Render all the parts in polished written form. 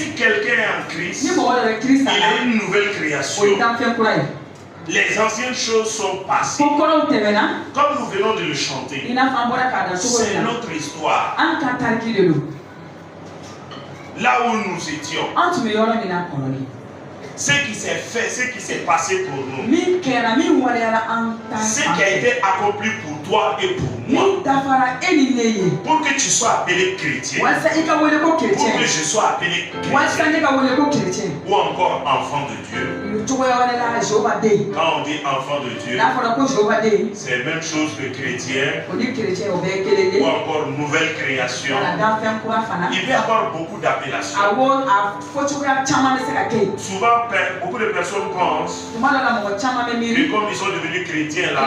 Si quelqu'un est en Christ, il est une nouvelle création. Les anciennes choses sont passées. Comme nous venons de le chanter, c'est notre histoire. Là où nous étions, ce qui s'est fait, ce qui s'est passé pour nous, ce qui a été accompli pour toi et pour moi, pour que tu sois appelé chrétien, pour que je sois appelé chrétien, ou encore enfant de Dieu. Quand on dit enfant de Dieu, c'est la même chose que chrétien, ou encore nouvelle création. Il peut y avoir beaucoup d'appellations. Souvent, beaucoup de personnes pensent que comme ils sont devenus chrétiens là,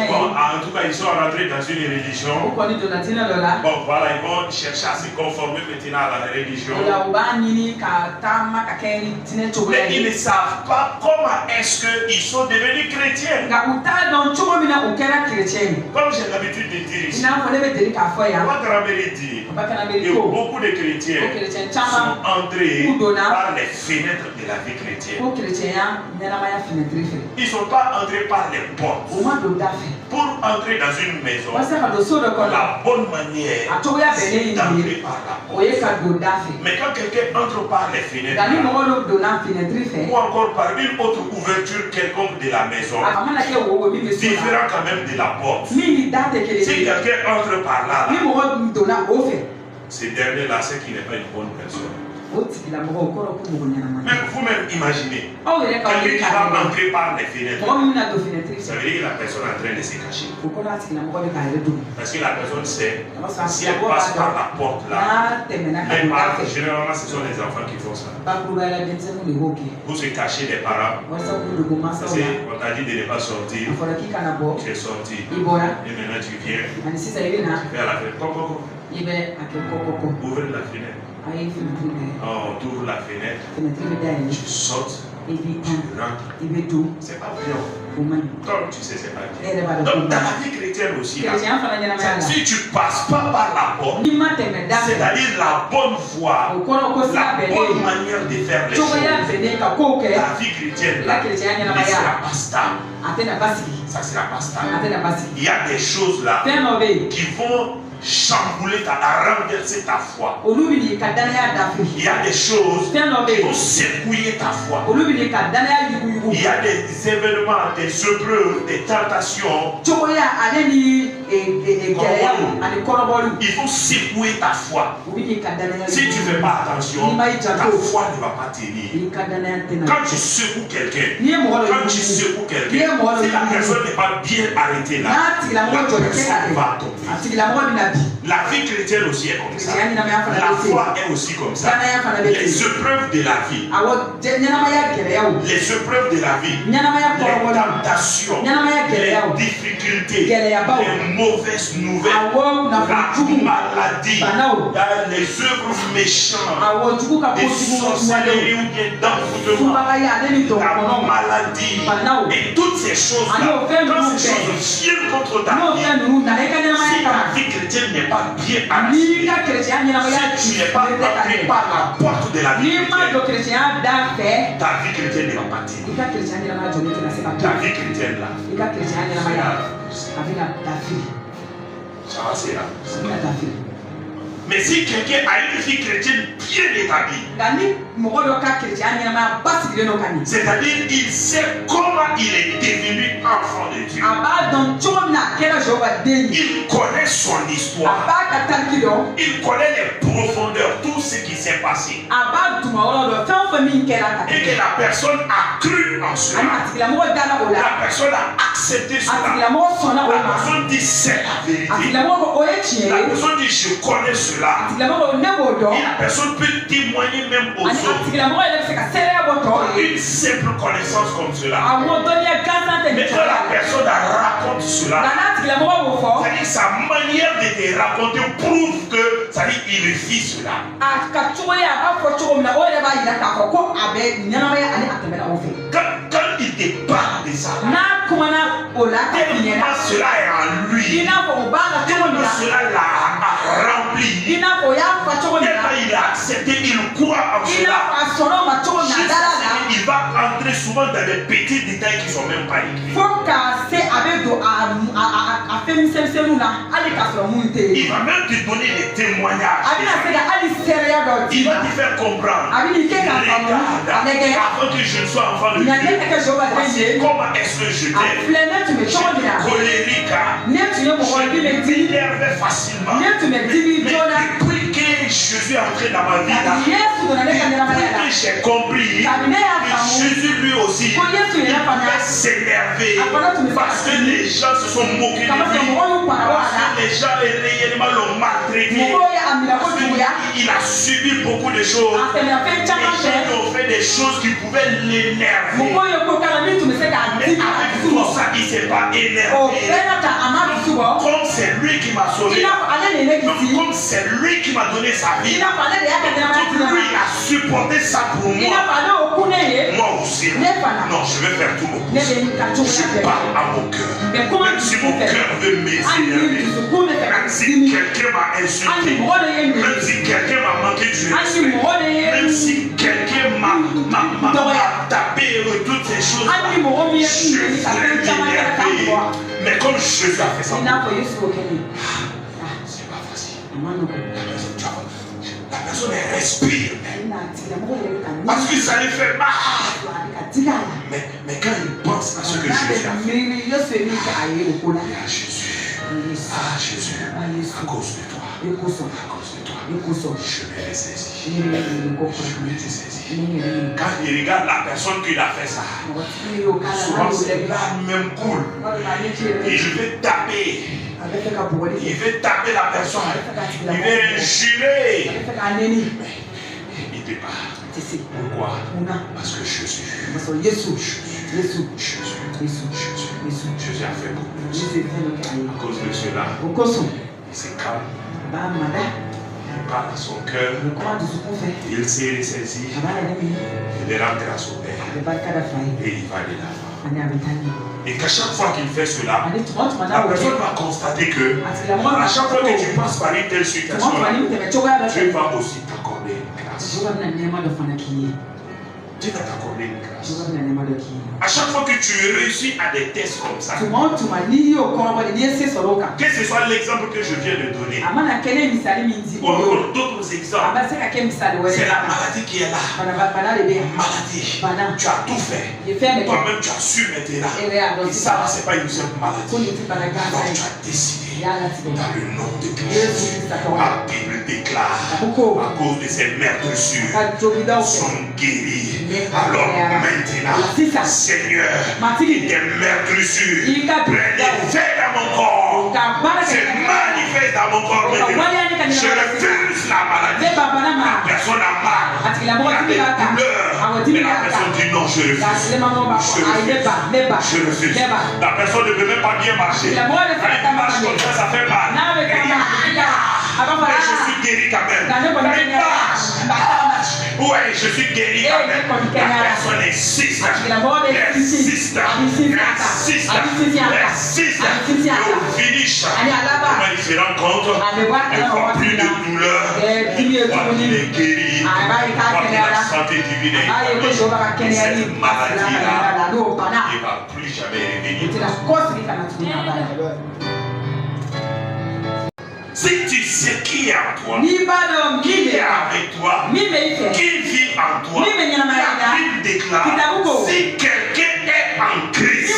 bon, en tout cas ils sont rentrés dans une religion. Bon voilà, ils vont chercher à se conformer maintenant à la religion. Mais ils ne savent pas comment est-ce qu'ils sont devenus chrétiens. Comme j'ai l'habitude de dire ici, ma grand-mère dit que beaucoup de chrétiens sont entrés par les fenêtres de la vie chrétienne. Ils ne sont pas entrés par les portes. Pour entrer dans une maison, la bonne manière, c'est d'entrer par la porte. Mais quand quelqu'un entre par les fenêtres, ou encore par une autre ouverture quelconque de la maison, différent quand même de la porte, si quelqu'un entre par là, ce dernier-là, c'est qu'il n'est pas une bonne personne. Même vous-même imaginez, quelqu'un qui va entrer par les fenêtres, ça veut dire que la personne est en train de se cacher. Parce que la personne sait, si elle passe par la porte là, même généralement ce sont les enfants qui font ça. Vous se cachez des parents, parce qu'on t'a dit de ne pas sortir, tu es sorti, et maintenant tu viens, tu fais à la fenêtre, ouvre la fenêtre. Oh, tu ouvres la fenêtre, tu sautes, tu rentres. C'est pas bien. Comme tu sais, c'est pas bien. Donc, dans la vie chrétienne aussi, là, si tu passes pas par la porte, c'est-à-dire la bonne voie, la bonne manière de faire les choses, la vie chrétienne là, ne sera pas stable. Ça sera pas stable. Il y a des choses là qui vont chambouler renverser ta foi. Il y a des choses qui vont secouer ta foi. Il y a des événements, des épreuves, des tentations. Il faut secouer ta foi. Si tu ne fais pas attention, ta foi ne va pas tenir. Quand tu secoues quelqu'un, si la personne n'est pas bien arrêtée là, la personne va tomber. La vie chrétienne aussi est comme ça. La foi est aussi comme ça. Les épreuves de la vie, les épreuves de la vie, les tentations, les difficultés, les mauvaises nouvelles, la maladie, les œuvres méchantes, des sorcelleries ou bien d'envoûtement, la maladie et toutes ces choses-là, quand ces choses viennent contre ta vie, si ta vie chrétienne n'est pas bien arrêtée, si tu n'es pas entré par la porte de la vie chrétienne, ta vie chrétienne ne va pas tenir. Ta vie chrétienne là, ça va, c'est là. Mais si quelqu'un a une vie chrétienne bien établie, c'est-à-dire il sait comment il est devenu enfant de Dieu, il connaît son histoire, il connaît les profondeurs, tout ce qui s'est passé, et que la personne a cru en cela, la personne a accepté cela, la personne dit c'est la vérité, la personne dit je connais cela. Et la personne peut témoigner même aux autres. Une simple connaissance comme cela. Mais quand la personne raconte cela, c'est-à-dire sa manière de te raconter prouve que, c'est-à-dire il vit cela. Quand il te parle de ça, tellement cela est en lui, tellement cela l'a rempli. Il a accepté, il croit en cela. Il va entrer souvent dans des petits détails qui ne sont même pas écrits. Il va même te donner des témoignages. Il va te faire comprendre. Regarde, avant que je ne sois enfant de Dieu, comment est-ce que je t'aime? J'étais colérique, je m'énervais facilement. Mais depuis que je suis entré dans ma vie, depuis que j'ai compris que Jésus lui aussi, il pouvait s'énerver parce que les gens se sont moqués de lui, parce que les gens réellement l'ont maltraité. Il a subi beaucoup de choses. Les gens ont fait des choses qui pouvaient l'énerver. Mais avec tout ça, il ne s'est pas énervé. Comme c'est lui qui m'a sauvé, comme c'est lui qui m'a donné sa vie, comme lui a supporté ça pour moi, moi aussi. Non, je vais faire tout mon possible. Je parle à mon cœur. Même si mon cœur veut m'énerver, même si quelqu'un m'a insulté, même si quelqu'un m'a manqué de respect, même si quelqu'un m'a tapé toutes ces choses, je vais m'énerver. Mais comme Jésus a fait ça, c'est pas facile. La personne elle respire. Parce que ça lui fait mal. Mais quand il pense à ce que Jésus a fait, Jésus, à cause de toi, je vais les saisir. Quand il regarde la personne qui a fait ça, souvent c'est pas même cool. Et je vais taper. Il veut taper la personne. Il veut injurer. Mais il ne peut pas. Pourquoi? Parce que Jésus a fait beaucoup de choses. À cause de cela, il se calme. Il parle à son cœur. Il s'est ressaisi. Il est rentré à son père. Et il va aller là-bas. Et qu'à chaque fois qu'il fait cela, la personne va constater que à chaque fois que tu passes par une telle situation, Dieu va aussi t'accorder une grâce. Dieu va t'accorder une grâce. À chaque fois que tu réussis à des tests comme ça, que ce soit l'exemple que je viens de donner, ou encore d'autres exemples, c'est la maladie qui est là. Maladie. Tu as tout fait. Toi-même, tu as su maintenant. Et ça, c'est pas une simple maladie. Donc, tu as décidé. Dans le nom de Christ, la Bible déclare à cause de ces meurtrissures, sont guéris. Alors maintenant, Seigneur, tes meurtrissures prennent effet dans mon corps, se manifestent dans mon corps maintenant. Je refuse la maladie. La personne a mal, il y a des douleurs, mais la personne dit non, je refuse. Je refuse. La personne ne peut même pas bien marcher. Elle marche comme ça fait mal. Je suis guéri quand même. Ouais, je suis guéri quand même. La personne insiste. Au finish, quand il se rend compte, il ne voit plus de douleur. Il est guéri. Il a la santé divine. Cette maladie-là, il ne va plus jamais revenir. Si tu sais qui est en toi, qui est avec toi, qui vit en toi, la Bible déclare, si quelqu'un est en Christ,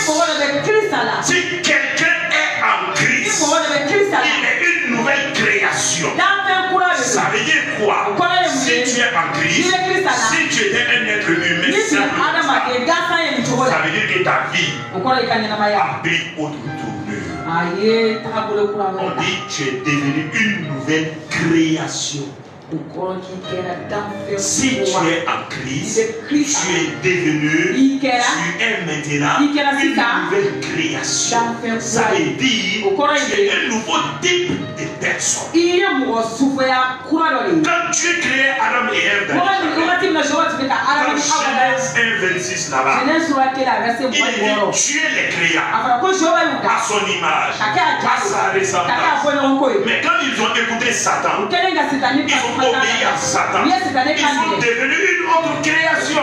si quelqu'un est en Christ, il est une nouvelle création. Ça veut dire quoi? Si tu es en Christ, si tu étais un être humain simple, ça veut dire que ta vie a pris autour. On dit tu es devenu une nouvelle création. Si tu es en Christ, tu es devenu, tu es maintenant une nouvelle création. Ça veut dire tu es un nouveau type de personne. Quand tu es créé Adam et Ève dans le jardin, Genèse 1:26 là-bas. Il dit Dieu les créa à son image, à sa ressemblance. Mais quand ils ont écouté Satan, ils ont obéi à Satan. Ils sont devenus une autre création.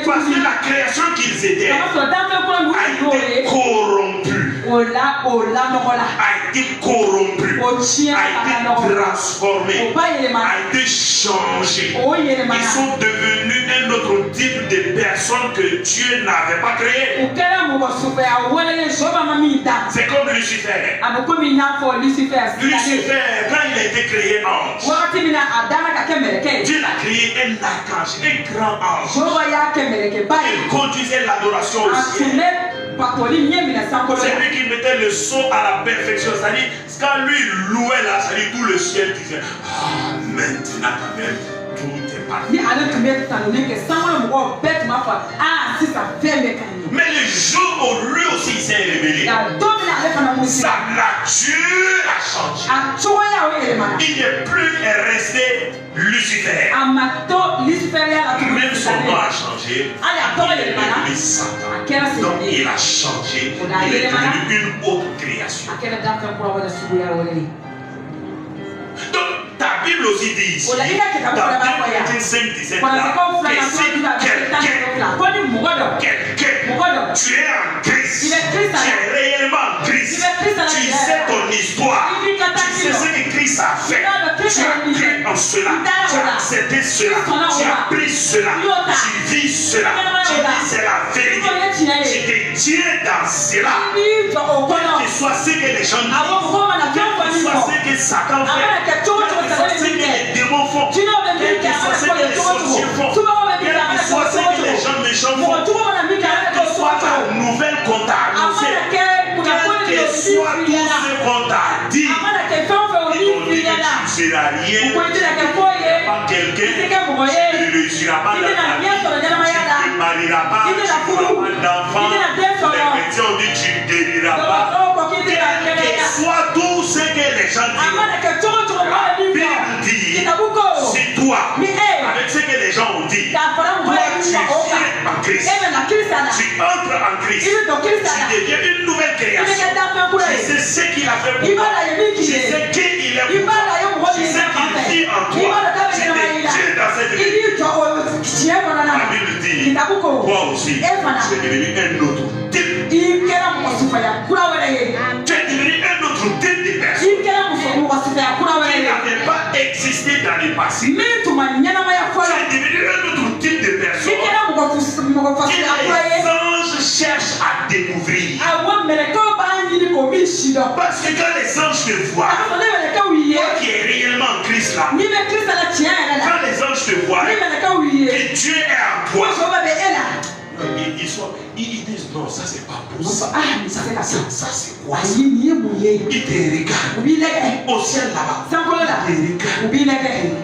Parce que la création qu'ils étaient a été corrompue. A été corrompue, a été transformée, a été changée. Ils sont devenus un autre type de personnes que Dieu n'avait pas créé. C'est comme Lucifer. Lucifer, quand il a été créé ange, Dieu l'a créé un archange, un grand ange. Il conduisait l'adoration au ciel. C'est lui qui mettait le son à la perfection. C'est-à-dire, quand lui louait là, c'est-à-dire tout le ciel disait maintenant quand même, tout est parti. Mais le jour où lui aussi il s'est révélé, sa nature a changé. Il n'est plus resté Lucifer. Même son nom a changé. Il est devenu Satan. Donc il a changé. Il est devenu une autre création. Donc ta Bible aussi dit ici, dans 5:17 là, que si quelqu'un, tu es en Christ, tu es réellement en Christ, tu sais ton histoire, tu sais ce que Christ a fait, tu as cru en cela, tu as accepté cela, tu as pris cela, tu vis cela, tu dis c'est la vérité, tu te tiens dans cela, quel que soit ce que les gens disent, quel que soit ce que Satan fait, quel que soit ce que les démons font, quel que soit ce que les sorciers font, quel que soit ce que les gens méchants font, quelle que soit ta nouvelle qu'on t'a annoncée, quel que soit tout ce qu'on t'a dit, ils t'ont dit que tu ne seras rien, pas quelqu'un, tu ne réussiras pas dans ta vie, tu ne te marieras pas, tu n'auras pas d'enfant, les chrétiens ont dit que tu ne guériras pas, quel que soit tout ce que les gens disent. La Bible dit, c'est toi, avec ce que les gens ont dit, toi tu viens en Christ, tu entres en Christ, tu deviens une nouvelle création. Tu sais ce qu'il a fait pour toi, tu sais qui il est pour toi, tu sais qu'il vit en toi, tu te tiens dans cette vie. La Bible dit, toi aussi, tu es devenu un autre type. Tu es devenu un autre type de personne qui n'avait pas existé dans le passé. Tu es devenu un autre type de personne que les anges cherchent à découvrir. Parce que quand les anges te voient, toi qui es réellement en Christ là, quand les anges te voient, que Dieu est en toi, ils disent non, ça c'est pas possible. Ça c'est quoi ça? Ils te regardent au ciel là-bas. Ils te regardent.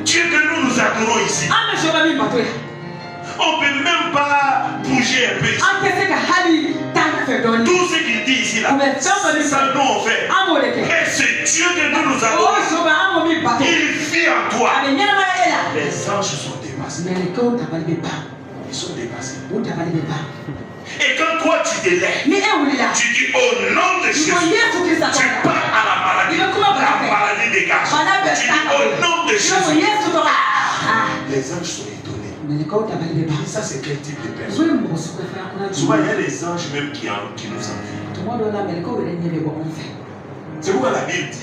Dieu que nous adorons ici, on ne peut même pas bouger un peu ici. Tout ce qu'il dit ici là, c'est ça nous on fait. Et ce Dieu que nous adorons, il vit en toi. Les anges sont dépassés. Ils sont dépassés. Et quand toi tu te lèves, tu dis au nom de Jésus, tu pars à la maladie dégage. Tu dis au nom de Jésus. Les anges sont étonnés. Ça c'est quel type de personne? Souvent il y a les anges même qui nous envient. C'est pourquoi la Bible dit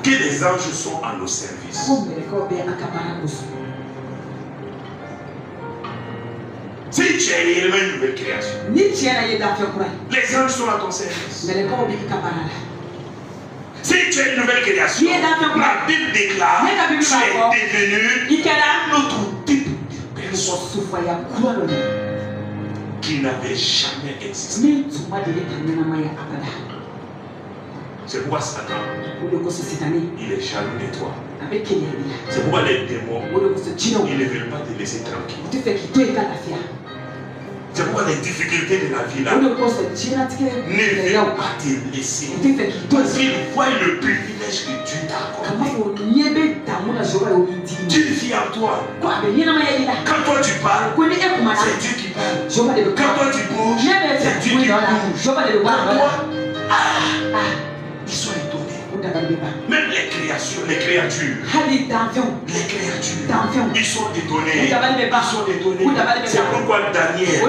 que les anges sont à nos services. Si tu es réellement une nouvelle création, les anges sont à ton service. Si tu es une nouvelle création, la Bible déclare que tu es devenu un autre type de personne qui n'avait jamais existé. C'est pourquoi Satan, il est jaloux de toi. C'est pourquoi les démons, ils ne veulent pas te laisser tranquille. C'est pourquoi les difficultés de la vie là ne veulent pas te laisser. Parce qu'ils voient le privilège que Dieu t'a accordé. toi. Quand toi tu parles, c'est Dieu qui parle. Quand toi tu bouges, c'est Dieu qui bouge. Quand toi, ils sont étonnés. Même les créatures, les créatures, ils sont étonnés. C'est pourquoi Daniel,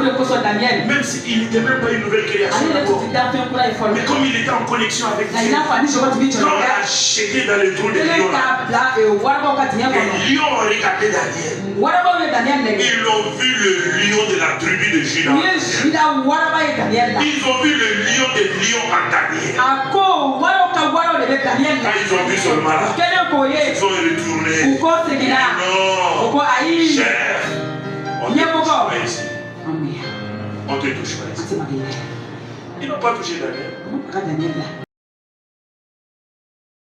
même s'il n'était même pas une nouvelle création, mais comme il était en connexion avec Dieu, quand on l'a jeté dans le trou de lion, les lions ont regardé Daniel. Ils ont vu le lion de la tribu de Juda. Ils ont vu le lion des lions en Daniel. Quand ils ont vu seulement là, ils sont retournés. Non, chef, on ne touche pas ici. On ne te touche pas ici. Ils n'ont pas touché Daniel.